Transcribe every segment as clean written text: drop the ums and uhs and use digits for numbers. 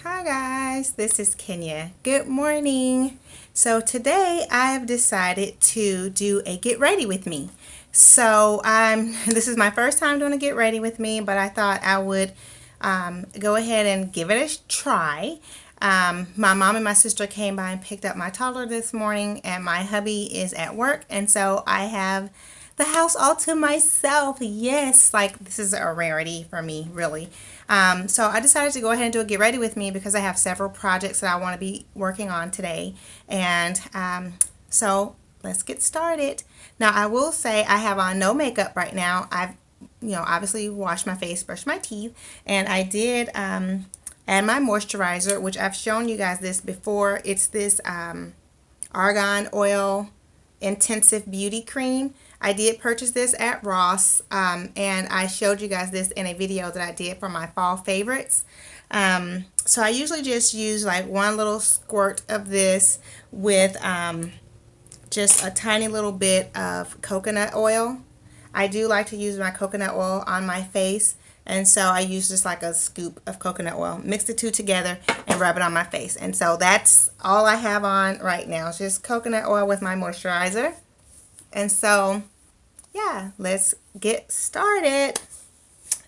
Hi guys, this is Kenya. Good morning. So today I have decided to do a get ready with me. So this is my first time doing a get ready with me, but I thought I would go ahead and give it a try. My mom and my sister came by and picked up my toddler this morning, and my hubby is at work, and so I have the house all to myself. Yes, like this is a rarity for me, really. So I decided to go ahead and do a get ready with me because I have several projects that I want to be working on today. And so let's get started. Now I will say I have on no makeup right now. I've obviously washed my face, brushed my teeth, and I did add my moisturizer, which I've shown you guys this before. It's this argan oil intensive beauty cream. I did purchase this at Ross, and I showed you guys this in a video that I did for my fall favorites. So I usually just use like one little squirt of this with just a tiny little bit of coconut oil. I do like to use my coconut oil on my face, and so I use just like a scoop of coconut oil, mix the two together and rub it on my face. And so that's all I have on right now. It's just coconut oil with my moisturizer. And so yeah, let's get started.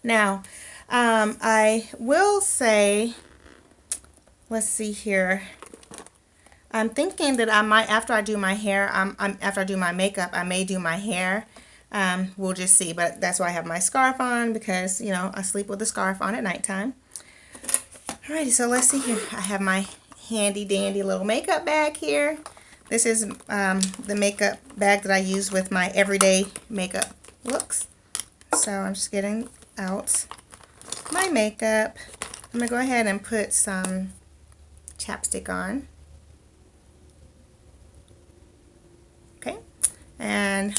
Now I will say, let's see here, I'm thinking that I might, after I do my hair, after I do my makeup, I may do my hair. We'll just see, but that's why I have my scarf on, because I sleep with a scarf on at nighttime. Alrighty, so let's see here. I have my handy dandy little makeup bag here. This is the makeup bag that I use with my everyday makeup looks. So I'm just getting out my makeup. I'm going to go ahead and put some chapstick on. Okay, and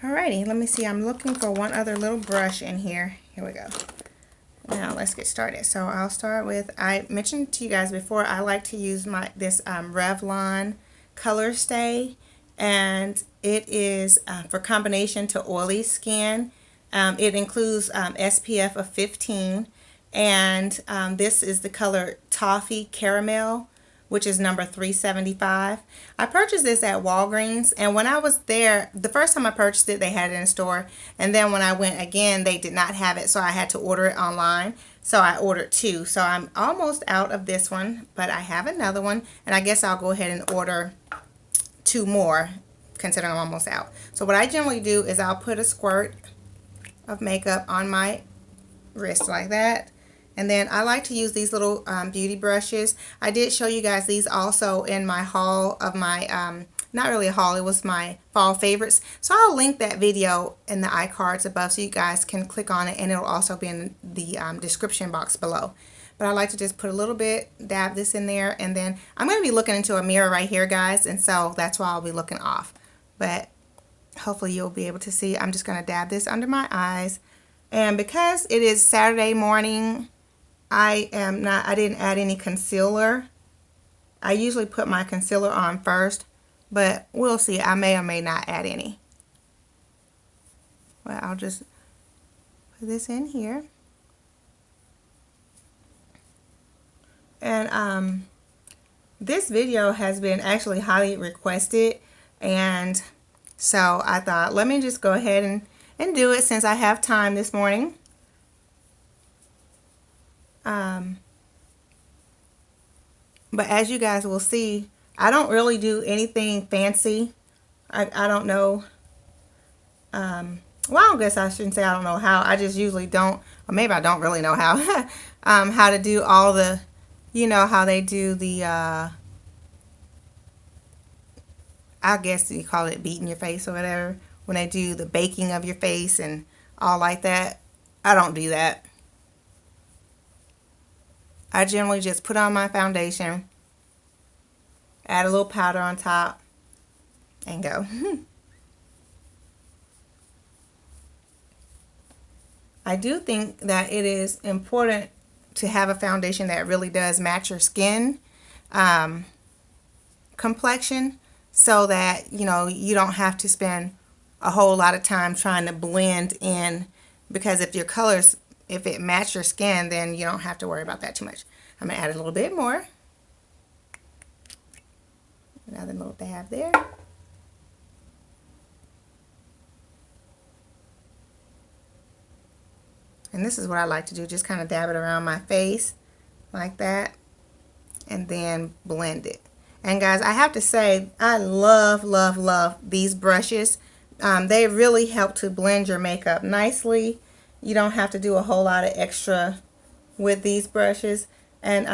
alrighty, let me see. I'm looking for one other little brush in here. Here we go. Now let's get started. So I'll start with, I mentioned to you guys before, I like to use this Revlon Color Stay, and it is for combination to oily skin. It includes SPF of 15, and this is the color Toffee Caramel, which is number 375. I purchased this at Walgreens, and when I was there, the first time I purchased it, they had it in store, and then when I went again, they did not have it, so I had to order it online. So I ordered two. So I'm almost out of this one, but I have another one, and I guess I'll go ahead and order two more, considering I'm almost out. So what I generally do is I'll put a squirt of makeup on my wrist like that. And then I like to use these little beauty brushes. I did show you guys these also in my haul of my, not really a haul, it was my fall favorites. So I'll link that video in the iCards above so you guys can click on it, and it'll also be in the description box below. But I like to just put a little bit, dab this in there, and then I'm going to be looking into a mirror right here, guys, and so that's why I'll be looking off. But hopefully you'll be able to see. I'm just going to dab this under my eyes. And because it is Saturday morning, I didn't add any concealer. I usually put my concealer on first, but we'll see. I may or may not add any. But I'll just put this in here. And this video has been actually highly requested, and so I thought, let me just go ahead and do it since I have time this morning. But as you guys will see, I don't really do anything fancy. I don't know. Well, I guess I shouldn't say I don't know how. I just usually don't, or maybe I don't really know how, how to do all the, how they do the, I guess you call it beating your face or whatever, when they do the baking of your face and all like that. I don't do that. I generally just put on my foundation, add a little powder on top, and go. I do think that it is important to have a foundation that really does match your skin complexion, so that you don't have to spend a whole lot of time trying to blend in, because if your colors if it matches your skin, then you don't have to worry about that too much. I'm going to add a little bit more. Another little dab there. And this is what I like to do, just kind of dab it around my face like that, and then blend it. And guys, I have to say, I love, love, love these brushes. They really help to blend your makeup nicely. You don't have to do a whole lot of extra with these brushes. And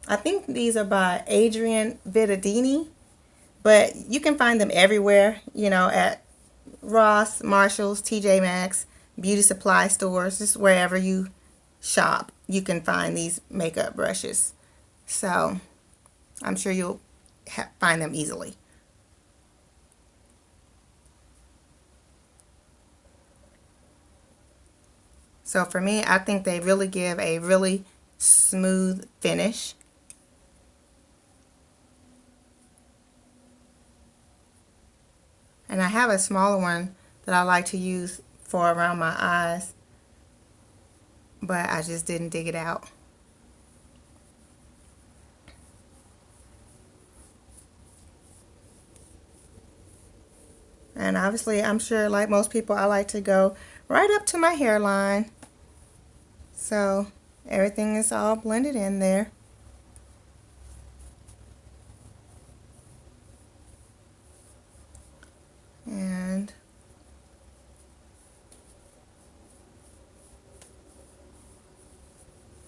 I think these are by Adrian Vittadini, but you can find them everywhere, you know, at Ross, Marshalls, TJ Maxx, beauty supply stores, just wherever you shop, you can find these makeup brushes. So I'm sure you'll find them easily. So for me, I think they really give a really smooth finish. And I have a smaller one that I like to use for around my eyes, but I just didn't dig it out. And obviously, I'm sure like most people, I like to go right up to my hairline. So everything is all blended in there. And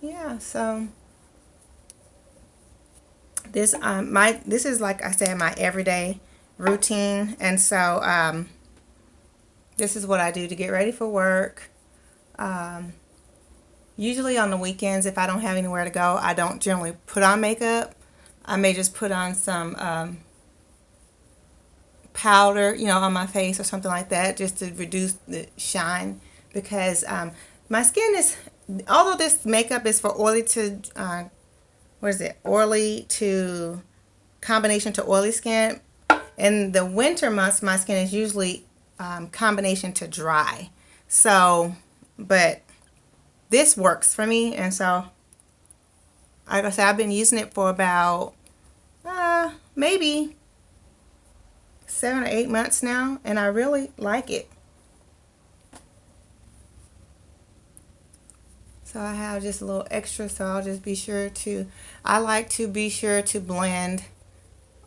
yeah, so this this is, like I said, my everyday routine, and so this is what I do to get ready for work. Usually on the weekends, if I don't have anywhere to go, I don't generally put on makeup. I may just put on some powder, you know, on my face or something like that, just to reduce the shine, because my skin is, although this makeup is for oily to oily to combination to oily skin, in the winter months my skin is usually combination to dry. So but this works for me, and so like I said, I've been using it for about maybe 7 or 8 months now, and I really like it. So I have just a little extra, so I'll just be sure to, I like to be sure to blend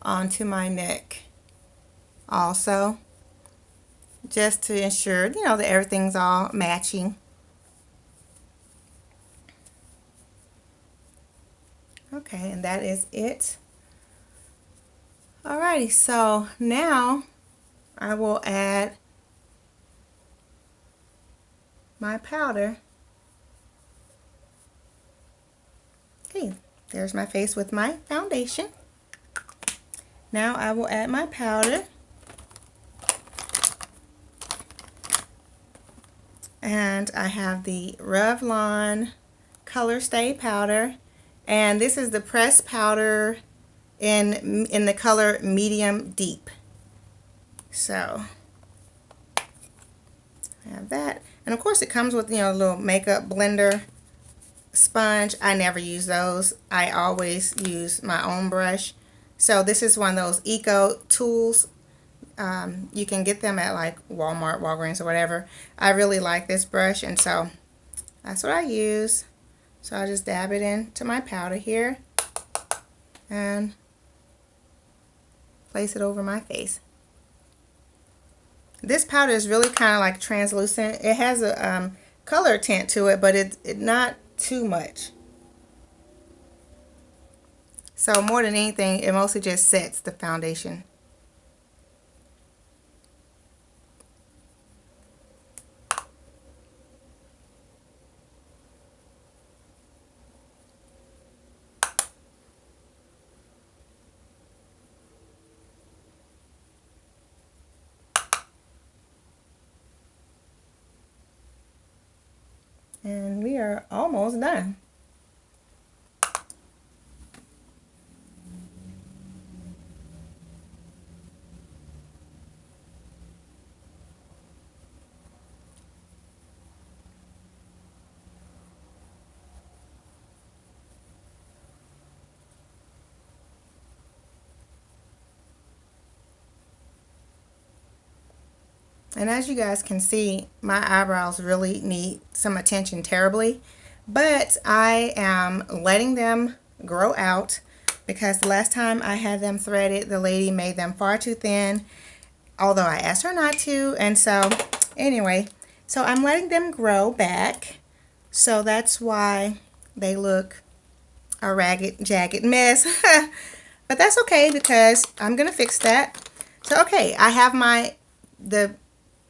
onto my neck also, just to ensure, you know, that everything's all matching. Okay, and that is it. Alrighty, so now I will add my powder. Okay, there's my face with my foundation. Now I will add my powder. And I have the Revlon Color Stay Powder. And this is the pressed powder in the color medium deep. So I have that. And of course it comes with, you know, a little makeup blender sponge. I never use those. I always use my own brush. So this is one of those eco tools. You can get them at like Walmart, Walgreens, or whatever. I really like this brush, and so that's what I use. So I just dab it into my powder here and place it over my face. This powder is really kind of like translucent. It has a color tint to it, but it's not too much. So more than anything, it mostly just sets the foundation. And we are almost done. And as you guys can see, my eyebrows really need some attention terribly. But I am letting them grow out because the last time I had them threaded, the lady made them far too thin, although I asked her not to. And so anyway, so I'm letting them grow back. So that's why they look a ragged, jagged mess. But that's okay because I'm going to fix that. So okay, I have the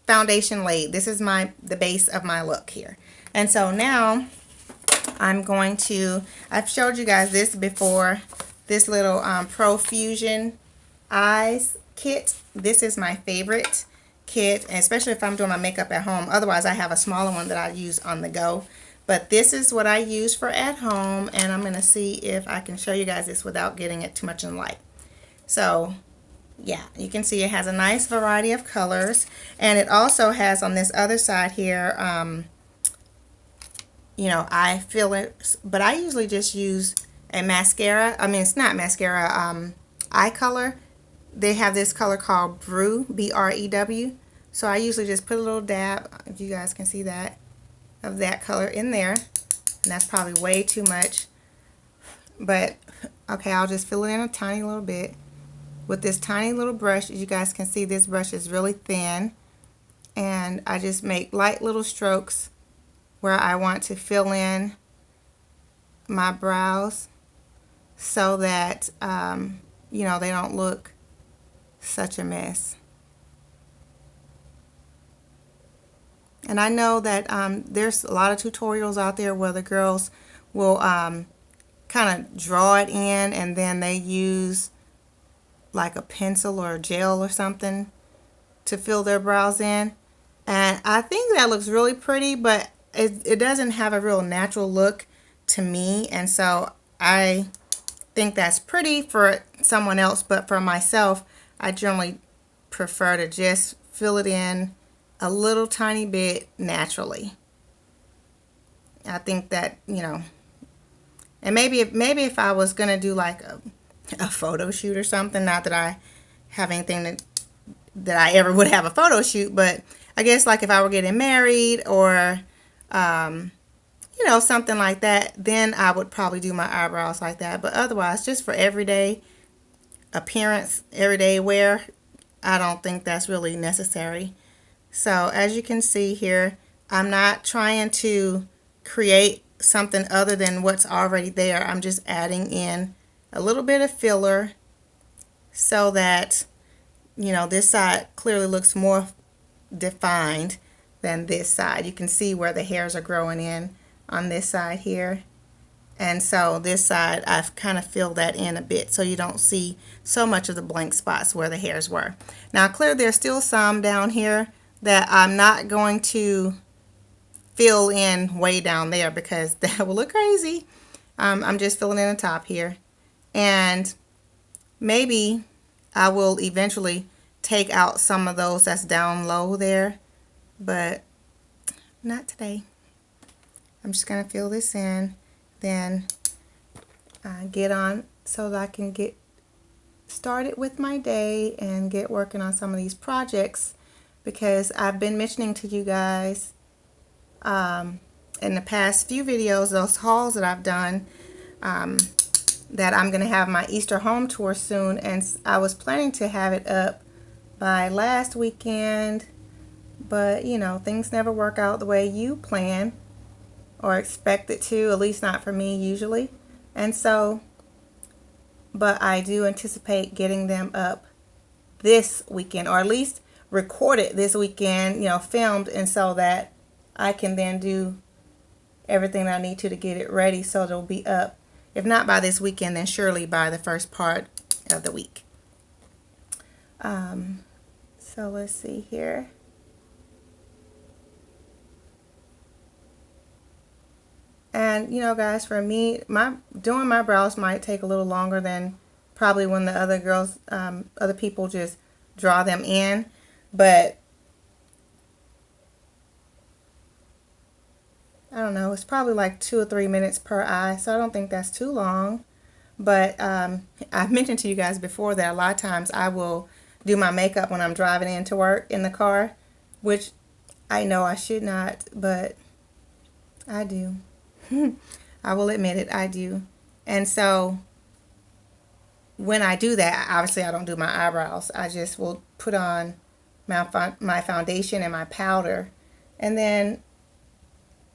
foundation laid. This is the base of my look here. And so now I'm going to, I've showed you guys this before, this little Profusion Eyes kit. This is my favorite kit, especially if I'm doing my makeup at home. Otherwise, I have a smaller one that I use on the go. But this is what I use for at home, and I'm going to see if I can show you guys this without getting it too much in light. So, yeah, you can see it has a nice variety of colors, and it also has on this other side here, you know, eye fillers, but I usually just use a mascara. I mean, it's not mascara, eye color. They have this color called Brew, B-R-E-W. So I usually just put a little dab, if you guys can see that, of that color in there. And that's probably way too much. But, okay, I'll just fill it in a tiny little bit. With this tiny little brush, as you guys can see, this brush is really thin. And I just make light little strokes where I want to fill in my brows so that, you know, they don't look such a mess. And I know that there's a lot of tutorials out there where the girls will kind of draw it in and then they use like a pencil or a gel or something to fill their brows in. And I think that looks really pretty, but it doesn't have a real natural look to me. And so I think that's pretty for someone else, but for myself, I generally prefer to just fill it in a little tiny bit naturally. I think that, you know, and maybe if I was going to do like a photo shoot or something, not that I have anything that I ever would have a photo shoot, but I guess like if I were getting married or, you know, something like that, then I would probably do my eyebrows like that. But otherwise, just for everyday appearance, everyday wear, I don't think that's really necessary. So as you can see here, I'm not trying to create something other than what's already there. I'm just adding in a little bit of filler so that, you know, this side clearly looks more defined than this side. You can see where the hairs are growing in on this side here. And so this side, I've kind of filled that in a bit so you don't see so much of the blank spots where the hairs were. Now clearly there's still some down here that I'm not going to fill in way down there because that will look crazy. I'm just filling in the top here. And maybe I will eventually take out some of those that's down low there, but not today. I'm just going to fill this in, then get on so that I can get started with my day and get working on some of these projects, because I've been mentioning to you guys in the past few videos, those hauls that I've done, that I'm going to have my Easter home tour soon, and I was planning to have it up by last weekend, but you know, things never work out the way you plan or expect it to, at least not for me usually. And so, but I do anticipate getting them up this weekend, or at least recorded this weekend, you know, filmed, and so that I can then do everything I need to get it ready so it'll be up. If not by this weekend, then surely by the first part of the week. So let's see here. And you know, guys, for me, doing my brows might take a little longer than probably when the other girls, other people just draw them in. But I don't know, it's probably like 2 or 3 minutes per eye, so I don't think that's too long. But I've mentioned to you guys before that a lot of times I will do my makeup when I'm driving into work in the car which I know I should not, but I do. I will admit it, I do. And so when I do that, obviously I don't do my eyebrows. I just will put on my foundation and my powder. And then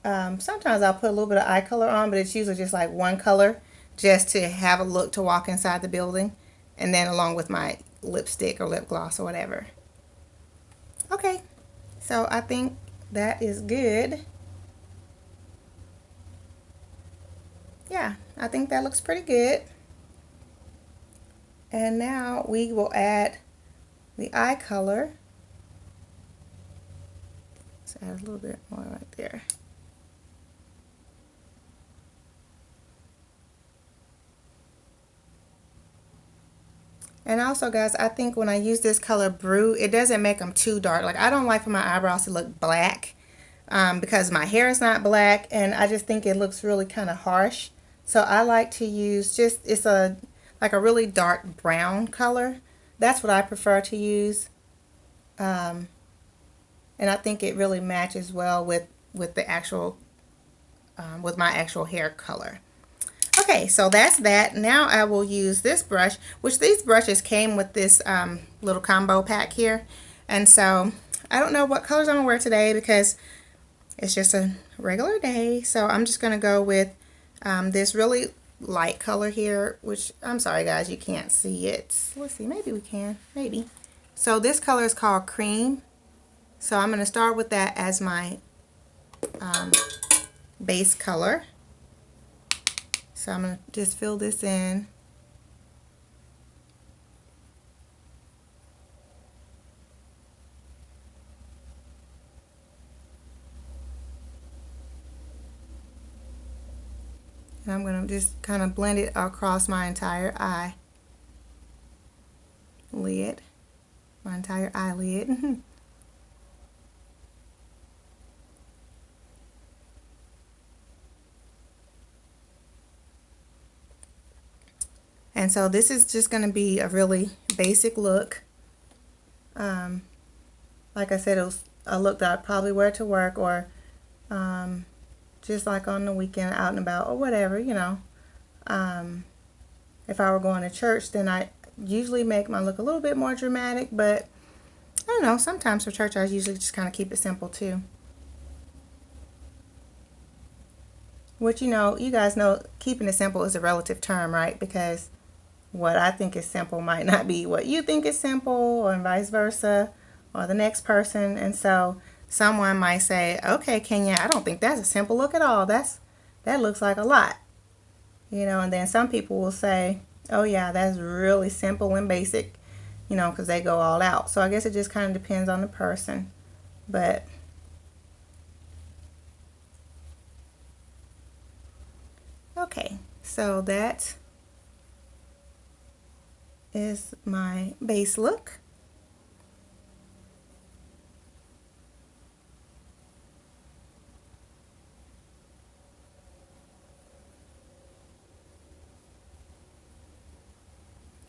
sometimes I'll put a little bit of eye color on, but it's usually just like one color just to have a look to walk inside the building. And then along with my lipstick or lip gloss or whatever. Okay, so I think that is good. Yeah, I think that looks pretty good. And now we will add the eye color. Let's add a little bit more right there. And also, guys, I think when I use this color Brew, it doesn't make them too dark. Like, I don't like for my eyebrows to look black because my hair is not black, and I just think it looks really kind of harsh. So I like to use just, it's like a really dark brown color. That's what I prefer to use. And I think it really matches well with the actual, with my actual hair color. Okay, so that's that. Now I will use this brush, which these brushes came with this little combo pack here. And so I don't know what colors I'm going to wear today because it's just a regular day. So I'm just going to go with this really light color here, which I'm sorry guys, you can't see it. Let's see, maybe we can, maybe. So this color is called Cream. So I'm going to start with that as my base color. So I'm going to just fill this in. And I'm going to just kind of blend it across my entire eye lid, my entire eyelid. And so this is just going to be a really basic look. Like I said, it was a look that I'd probably wear to work or just like on the weekend out and about or whatever, you know. If I were going to church, then I usually make my look a little bit more dramatic, but I don't know, sometimes for church I usually just kind of keep it simple too. Which, you know, you guys know keeping it simple is a relative term, right? Because what I think is simple might not be what you think is simple, or vice versa, or the next person. And so someone might say, okay, Kenya, I don't think that's a simple look at all. That looks like a lot. You know, and then some people will say, oh yeah, that's really simple and basic, you know, because they go all out. So I guess it just kind of depends on the person. But okay, so that is my base look.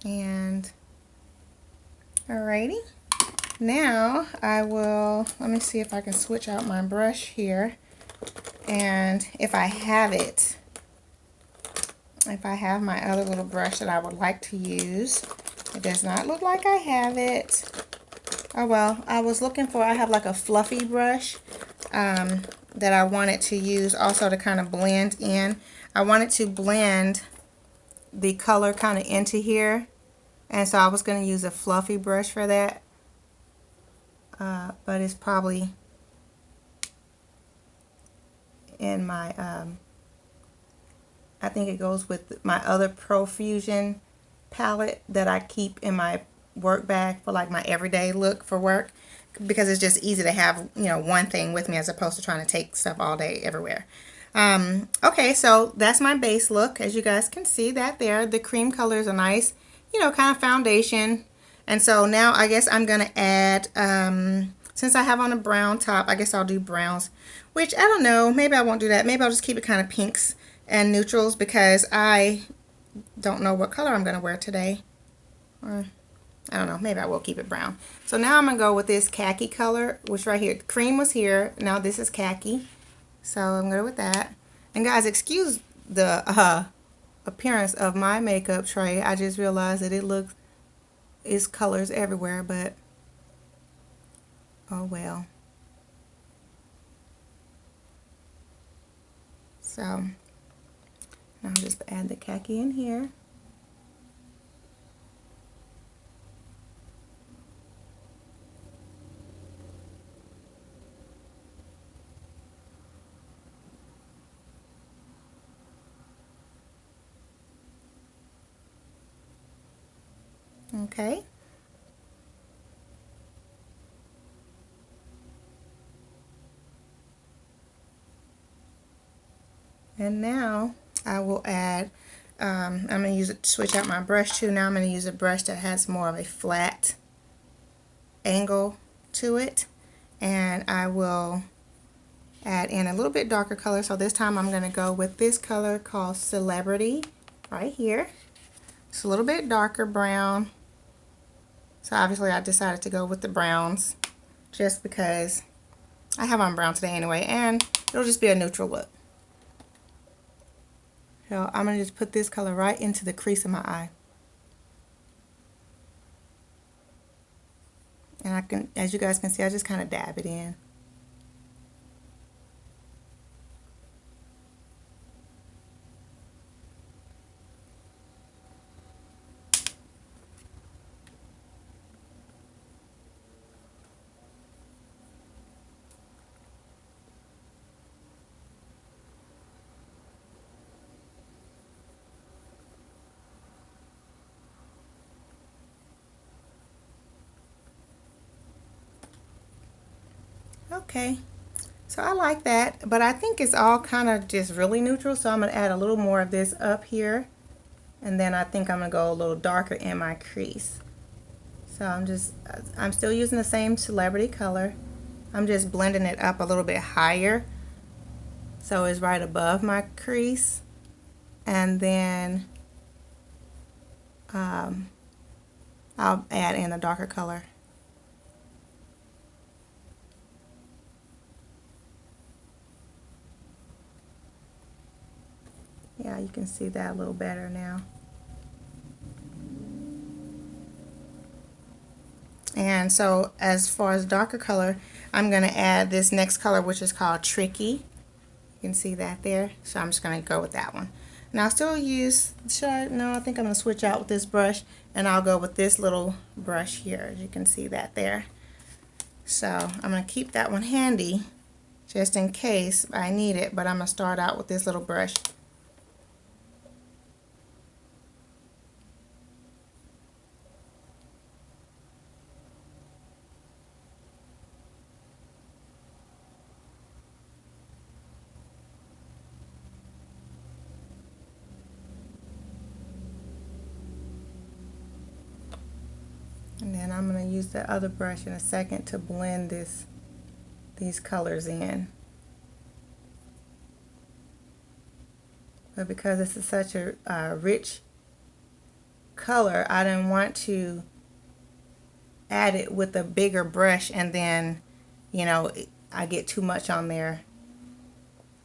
And alrighty, now let me see if I can switch out my brush here, and if I have it, if I have my other little brush that I would like to use. It does not look like I have it. Oh well, I have like a fluffy brush that I wanted to use also to kind of blend in. I wanted to blend the color kind of into here, and so I was going to use a fluffy brush for that, but it's probably in my I think it goes with my other Profusion palette that I keep in my work bag for like my everyday look for work, because it's just easy to have, you know, one thing with me as opposed to trying to take stuff all day everywhere. Okay, so that's my base look. As you guys can see that there, the cream color is a nice, you know, kind of foundation. And so now I guess I'm going to add, since I have on a brown top, I guess I'll do browns, which I don't know, maybe I won't do that. Maybe I'll just keep it kind of pinks and neutrals because I don't know what color I'm going to wear today. Or I don't know, maybe I will keep it brown. So now I'm going to go with this khaki color, which right here, cream was here. Now this is khaki. So I'm going to go with that. And guys, excuse the appearance of my makeup tray. I just realized that it's colors everywhere, but oh well. So now I'll just add the khaki in here. Okay. And now I will add, I'm going to use it to switch out my brush too. Now I'm going to use a brush that has more of a flat angle to it. And I will add in a little bit darker color. So this time I'm going to go with this color called Celebrity right here. It's a little bit darker brown. So obviously I decided to go with the browns just because I have on brown today anyway, and it'll just be a neutral look. So I'm going to just put this color right into the crease of my eye. And I can, as you guys can see, I just kind of dab it in. Okay, so I like that, but I think it's all kind of just really neutral, so I'm going to add a little more of this up here, and then I think I'm going to go a little darker in my crease. So I'm still using the same Celebrity color. I'm just blending it up a little bit higher, so it's right above my crease, and then I'll add in a darker color. Yeah, you can see that a little better now. And so as far as darker color, I'm going to add this next color, which is called Tricky. You can see that there. So I'm just going to go with that one. And I'll still use, no, I think I'm going to switch out with this brush, and I'll go with this little brush here. As you can see that there. So I'm going to keep that one handy just in case I need it, but I'm going to start out with this little brush. And then I'm going to use the other brush in a second to blend these colors in. But because this is such a rich color, I didn't want to add it with a bigger brush and then, you know, I get too much on there.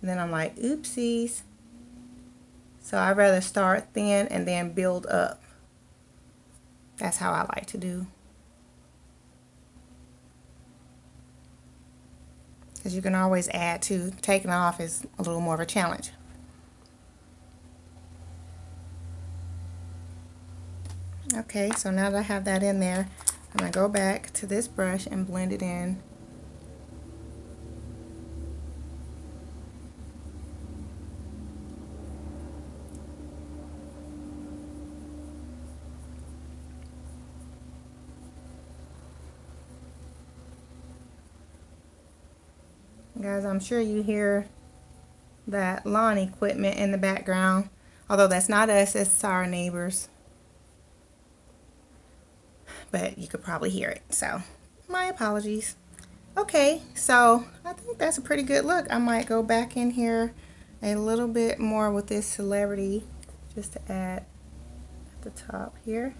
And then I'm like, oopsies. So I'd rather start thin and then build up. That's how I like to do. Because you can always add to. Taking off is a little more of a challenge. Okay, so now that I have that in there, I'm going to go back to this brush and blend it in. Guys, I'm sure you hear that lawn equipment in the background, although that's not us, it's our neighbors. But you could probably hear it, so my apologies. Okay, so I think that's a pretty good look. I might go back in here a little bit more with this Celebrity just to add at the top here.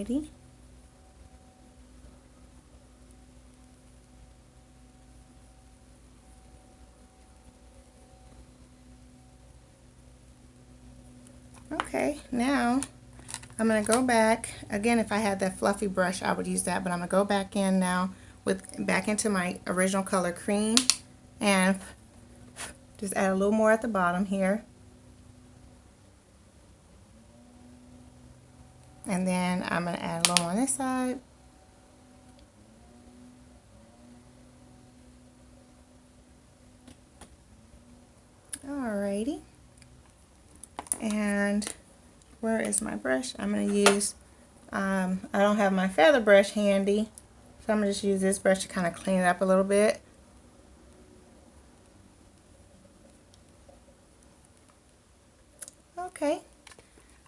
Alrighty. Okay, now I'm going to go back. Again, if I had that fluffy brush, I would use that, but I'm going to go back in now back into my original color cream and just add a little more at the bottom here. And then I'm going to add a little on this side. Alrighty. And where is my brush? I'm going to use, I don't have my feather brush handy, so I'm going to just use this brush to kind of clean it up a little bit. Okay,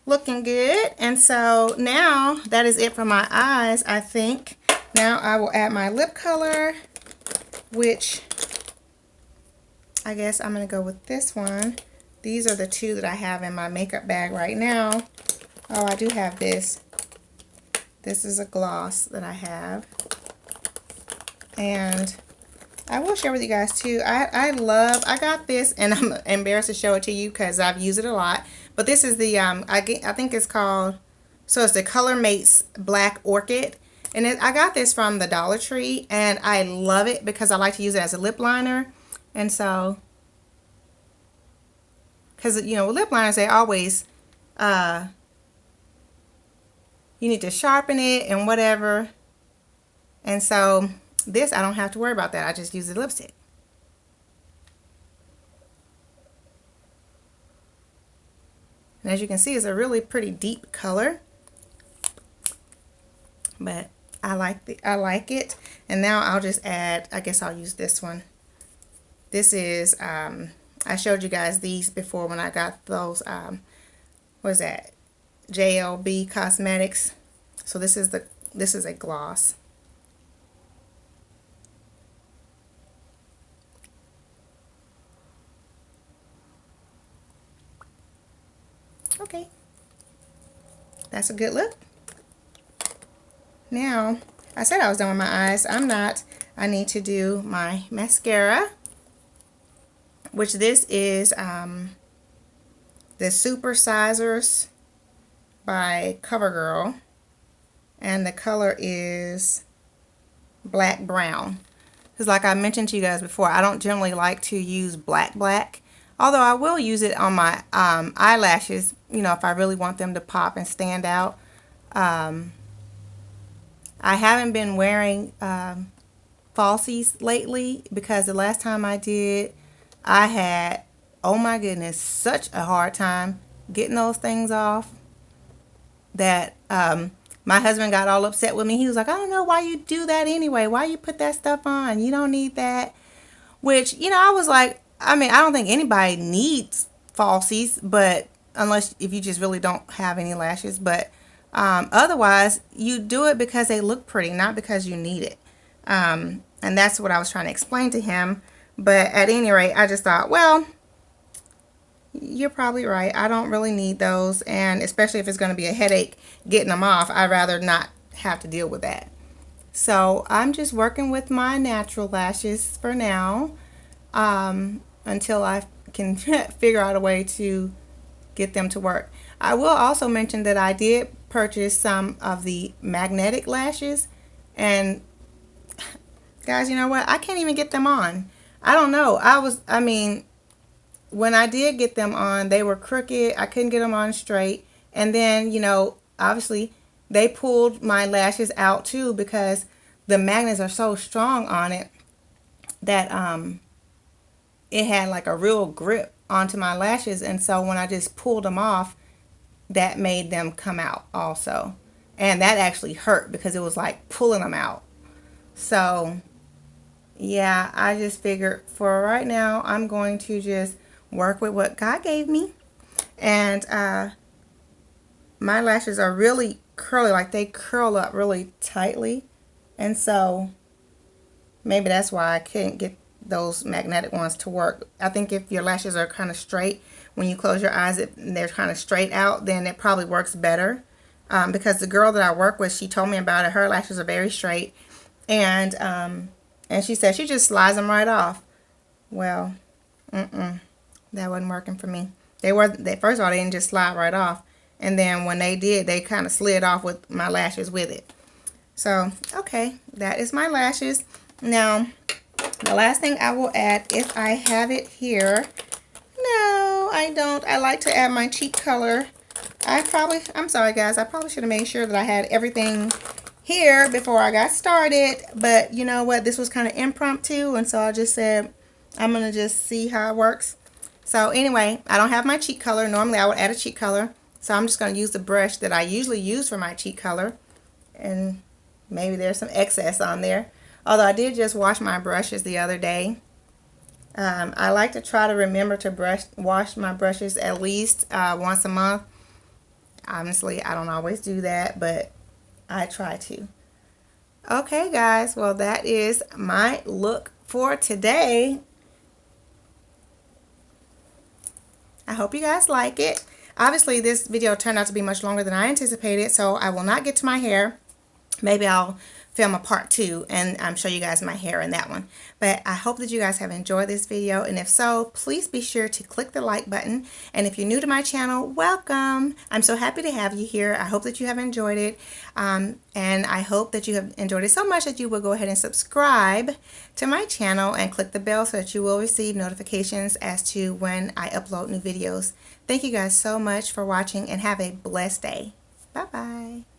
looking good. And so now that is it for my eyes, I think. Now I will add my lip color, which I guess I'm going to go with this one. These are the two that I have in my makeup bag right now. Oh, I do have this. This is a gloss that I have. And I will share with you guys too. I got this, and I'm embarrassed to show it to you because I've used it a lot. But this is the, I think it's called, so it's the Color Mates Black Orchid. And I got this from the Dollar Tree, and I love it because I like to use it as a lip liner. And so, because, you know, with lip liners, they always, you need to sharpen it and whatever. And so, this, I don't have to worry about that. I just use the lipstick. And as you can see, it's a really pretty deep color. But I like it. And now I'll just add, I guess I'll use this one. This is, I showed you guys these before when I got those, what is that? JLB Cosmetics. So this is a gloss. Okay. That's a good look. Now, I said I was done with my eyes. I'm not. I need to do my mascara, which this is the Super Sizers by CoverGirl, and the color is black brown. Because like I mentioned to you guys before, I don't generally like to use black, although I will use it on my eyelashes, you know, if I really want them to pop and stand out. I haven't been wearing falsies lately because the last time I did, I had, oh my goodness, such a hard time getting those things off that my husband got all upset with me. He was like, I don't know why you do that anyway. Why you put that stuff on? You don't need that. Which, you know, I was like, I mean, I don't think anybody needs falsies, but unless if you just really don't have any lashes. But otherwise, you do it because they look pretty, not because you need it. And that's what I was trying to explain to him. But at any rate, I just thought, well, you're probably right. I don't really need those. And especially if it's going to be a headache getting them off, I'd rather not have to deal with that. So I'm just working with my natural lashes for now until I can figure out a way to get them to work. I will also mention that I did purchase some of the magnetic lashes, and guys, you know what? I can't even get them on. I don't know. I mean, when I did get them on, they were crooked. I couldn't get them on straight. And then, you know, obviously they pulled my lashes out too because the magnets are so strong on it that it had like a real grip onto my lashes. And so when I just pulled them off, that made them come out also. And that actually hurt because it was like pulling them out. So yeah, I just figured for right now, I'm going to just work with what God gave me. And my lashes are really curly, like they curl up really tightly. And so maybe that's why I couldn't get those magnetic ones to work. I think if your lashes are kind of straight, when you close your eyes, they're kind of straight out, then it probably works better. because the girl that I work with, she told me about it. Her lashes are very straight, and she said she just slides them right off. Well, that wasn't working for me. First of all, they didn't just slide right off, and then when they did, they kind of slid off with my lashes with it. So, okay, that is my lashes. Now, the last thing I will add, if I have it here. No, I don't. I like to add my cheek color. I'm sorry guys, I probably should have made sure that I had everything here before I got started. But you know what? This was kind of impromptu, and so I just said, I'm going to just see how it works. So anyway, I don't have my cheek color. Normally I would add a cheek color. So I'm just going to use the brush that I usually use for my cheek color. And maybe there's some excess on there. Although I did just wash my brushes the other day. I like to try to remember to wash my brushes at least once a month. Honestly, I don't always do that, but I try to. Okay, guys. Well, that is my look for today. I hope you guys like it. Obviously, this video turned out to be much longer than I anticipated, so I will not get to my hair. Maybe I'll film a part 2 and show you guys my hair in that one. But I hope that you guys have enjoyed this video, and if so, please be sure to click the like button. And if you're new to my channel, welcome. I'm so happy to have you here. I hope that you have enjoyed it, and I hope that you have enjoyed it so much that you will go ahead and subscribe to my channel and click the bell so that you will receive notifications as to when I upload new videos. Thank you guys so much for watching, and have a blessed day. Bye bye.